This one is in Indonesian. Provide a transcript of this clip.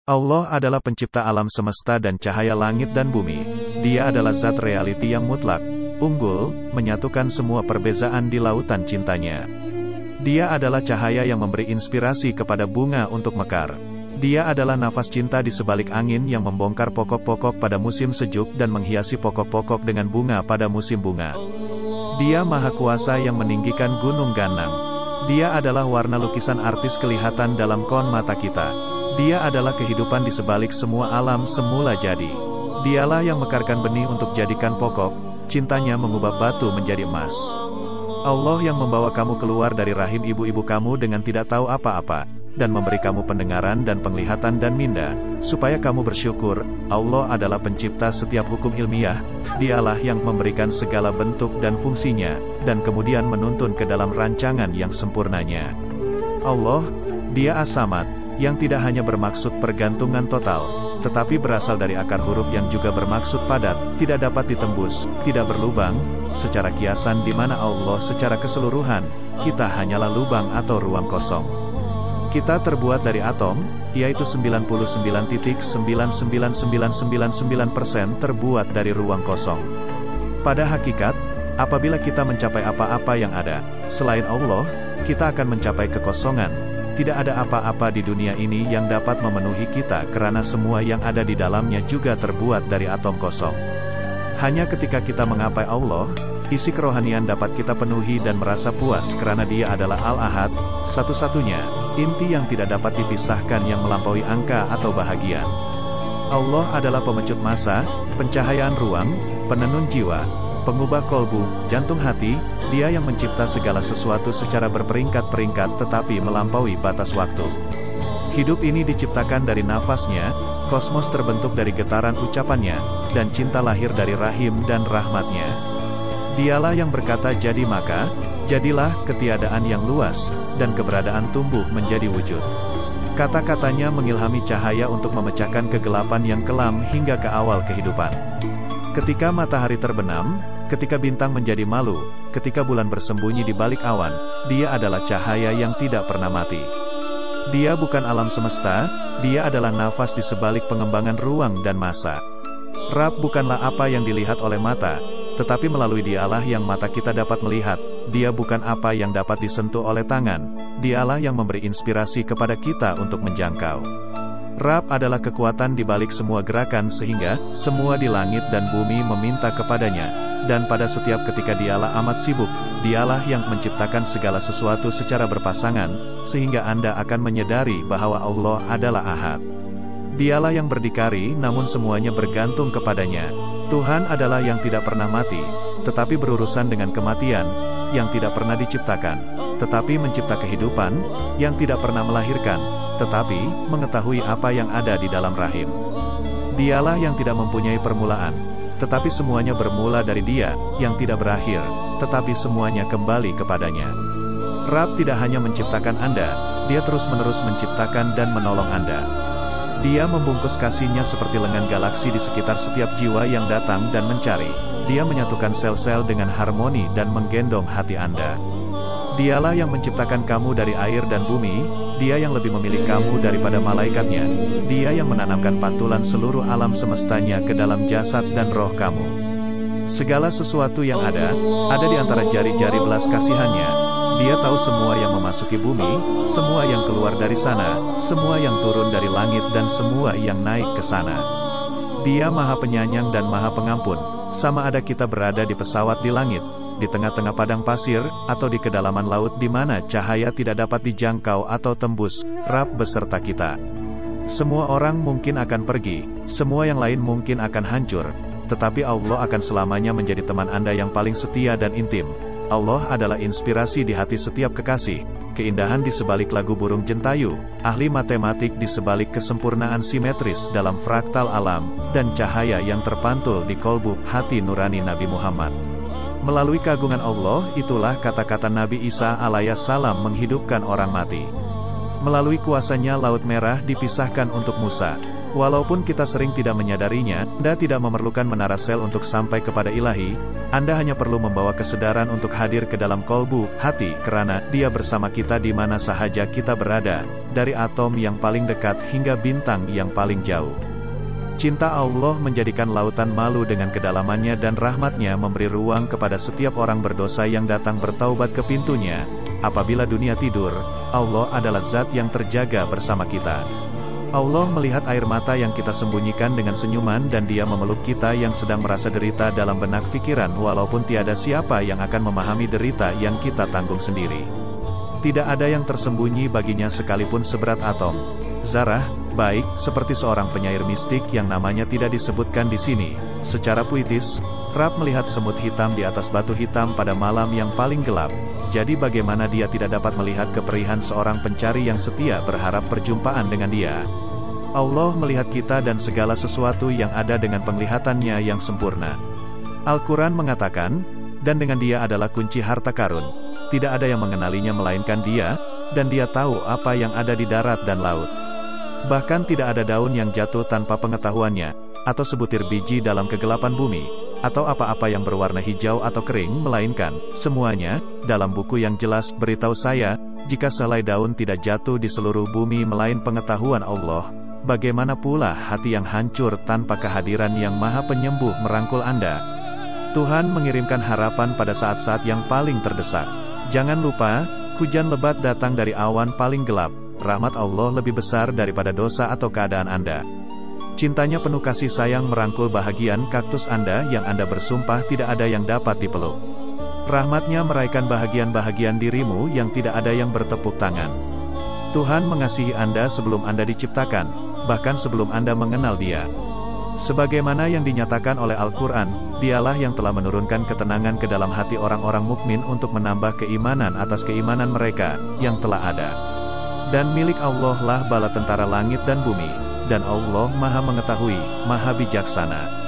Allah adalah pencipta alam semesta dan cahaya langit dan bumi. Dia adalah zat reality yang mutlak, unggul, menyatukan semua perbezaan di lautan cintanya. Dia adalah cahaya yang memberi inspirasi kepada bunga untuk mekar. Dia adalah nafas cinta di sebalik angin yang membongkar pokok-pokok pada musim sejuk dan menghiasi pokok-pokok dengan bunga pada musim bunga. Dia Maha Kuasa yang meninggikan gunung ganang. Dia adalah warna lukisan artis kelihatan dalam kon mata kita. Dia adalah kehidupan di sebalik semua alam semula jadi. Dialah yang mekarkan benih untuk jadikan pokok, cintanya mengubah batu menjadi emas. Allah yang membawa kamu keluar dari rahim ibu-ibu kamu dengan tidak tahu apa-apa, dan memberi kamu pendengaran dan penglihatan dan minda, supaya kamu bersyukur. Allah adalah pencipta setiap hukum ilmiah, dialah yang memberikan segala bentuk dan fungsinya, dan kemudian menuntun ke dalam rancangan yang sempurnanya. Allah, Dia As-Samad, yang tidak hanya bermaksud pergantungan total, tetapi berasal dari akar huruf yang juga bermaksud padat, tidak dapat ditembus, tidak berlubang, secara kiasan di mana Allah secara keseluruhan, kita hanyalah lubang atau ruang kosong. Kita terbuat dari atom, yaitu 99,99999% terbuat dari ruang kosong. Pada hakikat, apabila kita mencapai apa-apa yang ada, selain Allah, kita akan mencapai kekosongan. Tidak ada apa-apa di dunia ini yang dapat memenuhi kita karena semua yang ada di dalamnya juga terbuat dari atom kosong. Hanya ketika kita menggapai Allah, isi kerohanian dapat kita penuhi dan merasa puas karena Dia adalah Al-Ahad, satu-satunya, inti yang tidak dapat dipisahkan yang melampaui angka atau bahagian. Allah adalah pemecut masa, pencahayaan ruang, penenun jiwa, pengubah kolbu, jantung hati. Dia yang mencipta segala sesuatu secara berperingkat-peringkat tetapi melampaui batas waktu. Hidup ini diciptakan dari nafasnya, kosmos terbentuk dari getaran ucapannya, dan cinta lahir dari rahim dan rahmatnya. Dialah yang berkata jadi maka, jadilah ketiadaan yang luas, dan keberadaan tumbuh menjadi wujud. Kata-katanya mengilhami cahaya untuk memecahkan kegelapan yang kelam hingga ke awal kehidupan. Ketika matahari terbenam, ketika bintang menjadi malu, ketika bulan bersembunyi di balik awan, Dia adalah cahaya yang tidak pernah mati. Dia bukan alam semesta, Dia adalah nafas di sebalik pengembangan ruang dan masa. Rabb bukanlah apa yang dilihat oleh mata, tetapi melalui Dialah yang mata kita dapat melihat. Dia bukan apa yang dapat disentuh oleh tangan, Dialah yang memberi inspirasi kepada kita untuk menjangkau. Rabb adalah kekuatan di balik semua gerakan sehingga semua di langit dan bumi meminta kepadanya, dan pada setiap ketika Dialah amat sibuk. Dialah yang menciptakan segala sesuatu secara berpasangan, sehingga Anda akan menyadari bahwa Allah adalah Ahad. Dialah yang berdikari namun semuanya bergantung kepadanya. Tuhan adalah yang tidak pernah mati, tetapi berurusan dengan kematian, yang tidak pernah diciptakan, tetapi mencipta kehidupan, yang tidak pernah melahirkan, tetapi mengetahui apa yang ada di dalam rahim. Dialah yang tidak mempunyai permulaan, tetapi semuanya bermula dari Dia, yang tidak berakhir, tetapi semuanya kembali kepadanya. Rabb tidak hanya menciptakan Anda, Dia terus-menerus menciptakan dan menolong Anda. Dia membungkus kasih-Nya seperti lengan galaksi di sekitar setiap jiwa yang datang dan mencari. Dia menyatukan sel-sel dengan harmoni dan menggendong hati Anda. Dialah yang menciptakan kamu dari air dan bumi, Dia yang lebih memilih kamu daripada malaikatnya, Dia yang menanamkan pantulan seluruh alam semestanya ke dalam jasad dan roh kamu. Segala sesuatu yang ada di antara jari-jari belas kasihan-Nya. Dia tahu semua yang memasuki bumi, semua yang keluar dari sana, semua yang turun dari langit dan semua yang naik ke sana. Dia Maha Penyayang dan Maha Pengampun, sama ada kita berada di pesawat di langit, di tengah-tengah padang pasir, atau di kedalaman laut di mana cahaya tidak dapat dijangkau atau tembus, Rabb beserta kita. Semua orang mungkin akan pergi, semua yang lain mungkin akan hancur, tetapi Allah akan selamanya menjadi teman Anda yang paling setia dan intim. Allah adalah inspirasi di hati setiap kekasih, keindahan di sebalik lagu burung jentayu, ahli matematik di sebalik kesempurnaan simetris dalam fraktal alam, dan cahaya yang terpantul di kolbu hati nurani Nabi Muhammad. Melalui keagungan Allah, itulah kata-kata Nabi Isa alaihissalam menghidupkan orang mati. Melalui kuasanya Laut Merah dipisahkan untuk Musa. Walaupun kita sering tidak menyadarinya, Anda tidak memerlukan menara sel untuk sampai kepada ilahi, Anda hanya perlu membawa kesadaran untuk hadir ke dalam kolbu, hati, karena Dia bersama kita di mana sahaja kita berada, dari atom yang paling dekat hingga bintang yang paling jauh. Cinta Allah menjadikan lautan malu dengan kedalamannya dan rahmatnya memberi ruang kepada setiap orang berdosa yang datang bertaubat ke pintunya. Apabila dunia tidur, Allah adalah zat yang terjaga bersama kita. Allah melihat air mata yang kita sembunyikan dengan senyuman dan Dia memeluk kita yang sedang merasa derita dalam benak pikiran walaupun tiada siapa yang akan memahami derita yang kita tanggung sendiri. Tidak ada yang tersembunyi baginya sekalipun seberat atom zarah, baik seperti seorang penyair mistik yang namanya tidak disebutkan di sini. Secara puitis, Rab melihat semut hitam di atas batu hitam pada malam yang paling gelap. Jadi bagaimana dia tidak dapat melihat keperihan seorang pencari yang setia berharap perjumpaan dengan Dia? Allah melihat kita dan segala sesuatu yang ada dengan penglihatannya yang sempurna. Al-Quran mengatakan, dan dengan Dia adalah kunci harta karun. Tidak ada yang mengenalinya melainkan Dia, dan Dia tahu apa yang ada di darat dan laut. Bahkan tidak ada daun yang jatuh tanpa pengetahuannya, atau sebutir biji dalam kegelapan bumi, atau apa-apa yang berwarna hijau atau kering, melainkan semuanya dalam buku yang jelas. Beritahu saya, jika selai daun tidak jatuh di seluruh bumi melain pengetahuan Allah, bagaimana pula hati yang hancur tanpa kehadiran yang Maha Penyembuh merangkul Anda? Tuhan mengirimkan harapan pada saat-saat yang paling terdesak. Jangan lupa, hujan lebat datang dari awan paling gelap. Rahmat Allah lebih besar daripada dosa atau keadaan Anda. Cintanya penuh kasih sayang merangkul bahagian kaktus Anda yang Anda bersumpah tidak ada yang dapat dipeluk. Rahmatnya meraikan bahagian-bahagian dirimu yang tidak ada yang bertepuk tangan. Tuhan mengasihi Anda sebelum Anda diciptakan, bahkan sebelum Anda mengenal Dia. Sebagaimana yang dinyatakan oleh Al-Quran, Dialah yang telah menurunkan ketenangan ke dalam hati orang-orang mukmin untuk menambah keimanan atas keimanan mereka yang telah ada. Dan milik Allah lah bala tentara langit dan bumi, dan Allah Maha Mengetahui, Maha Bijaksana.